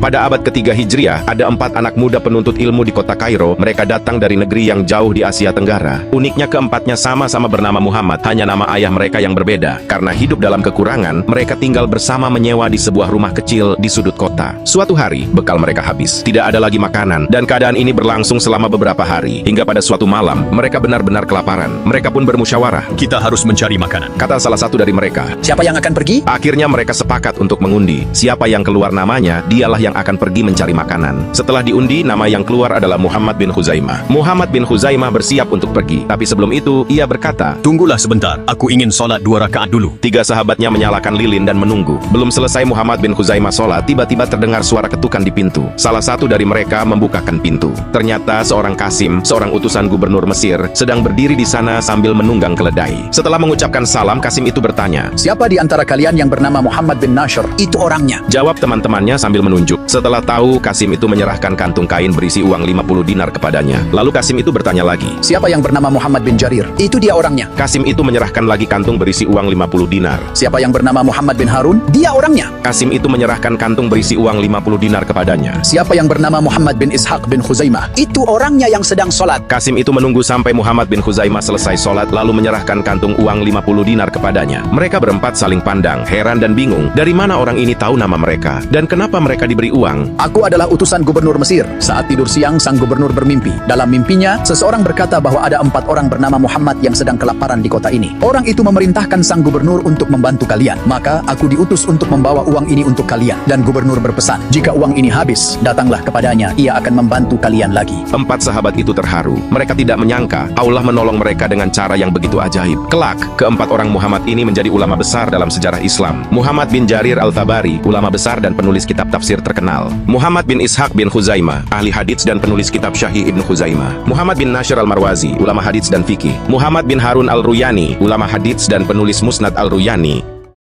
Pada abad ketiga Hijriah, ada 4 anak muda penuntut ilmu di kota Kairo. Mereka datang dari negeri yang jauh di Asia Tenggara. Uniknya keempatnya sama-sama bernama Muhammad, hanya nama ayah mereka yang berbeda. Karena hidup dalam kekurangan, mereka tinggal bersama menyewa di sebuah rumah kecil di sudut kota. Suatu hari, bekal mereka habis. Tidak ada lagi makanan, dan keadaan ini berlangsung selama beberapa hari. Hingga pada suatu malam, mereka benar-benar kelaparan. Mereka pun bermusyawarah. Kita harus mencari makanan. Kata salah satu dari mereka. Siapa yang akan pergi? Akhirnya mereka sepakat untuk mengundi. Siapa yang keluar namanya, dialah yang akan pergi mencari makanan. Setelah diundi, nama yang keluar adalah Muhammad bin Khuzaimah. Muhammad bin Khuzaimah bersiap untuk pergi. Tapi sebelum itu, ia berkata, Tunggulah sebentar, aku ingin sholat 2 rakaat dulu. 3 sahabatnya menyalakan lilin dan menunggu. Belum selesai Muhammad bin Khuzaimah sholat, tiba-tiba terdengar suara ketukan di pintu. Salah satu dari mereka membukakan pintu. Ternyata seorang Qasim, seorang utusan gubernur Mesir, sedang berdiri di sana sambil menunggang keledai. Setelah mengucapkan salam, Qasim itu bertanya, Siapa di antara kalian yang bernama Muhammad bin Nashr? Itu orangnya. Jawab teman-temannya sambil menunjuk. Setelah tahu, Qasim itu menyerahkan kantung kain berisi uang 50 dinar kepadanya. Lalu Qasim itu bertanya lagi. Siapa yang bernama Muhammad bin Jarir? Itu dia orangnya. Qasim itu menyerahkan lagi kantung berisi uang 50 dinar. Siapa yang bernama Muhammad bin Harun? Dia orangnya. Qasim itu menyerahkan kantung berisi uang 50 dinar kepadanya. Siapa yang bernama Muhammad bin Ishaq bin Khuzaimah? Itu orangnya yang sedang sholat. Qasim itu menunggu sampai Muhammad bin Khuzaimah selesai sholat lalu menyerahkan kantung uang 50 dinar kepadanya. Mereka berempat saling pandang, heran dan bingung. Dari mana orang ini tahu nama mereka? Dan kenapa mereka diberi uang? Aku adalah utusan gubernur Mesir. Saat tidur siang, sang gubernur bermimpi. Dalam mimpinya, seseorang berkata bahwa ada 4 orang bernama Muhammad yang sedang kelaparan di kota ini. Orang itu memerintahkan sang gubernur untuk membantu kalian. Maka aku diutus untuk membawa uang ini untuk kalian. Dan gubernur berpesan, jika uang ini habis, datanglah kepadanya. Ia akan membantu kalian lagi. 4 sahabat itu terharu. Mereka tidak menyangka Allah menolong mereka dengan cara yang begitu ajaib. Kelak, keempat orang Muhammad ini menjadi ulama besar dalam sejarah Islam. Muhammad bin Jarir al-Tabari, ulama besar dan penulis kitab tafsir terkenal. Muhammad bin Ishaq bin Khuzaimah, ahli hadits dan penulis kitab Syahih Ibnu Khuzaimah. Muhammad bin Nashr al-Marwazi, ulama hadits dan fikih. Muhammad bin Harun al-Ruyani, ulama hadits dan penulis Musnad al-Ruyani.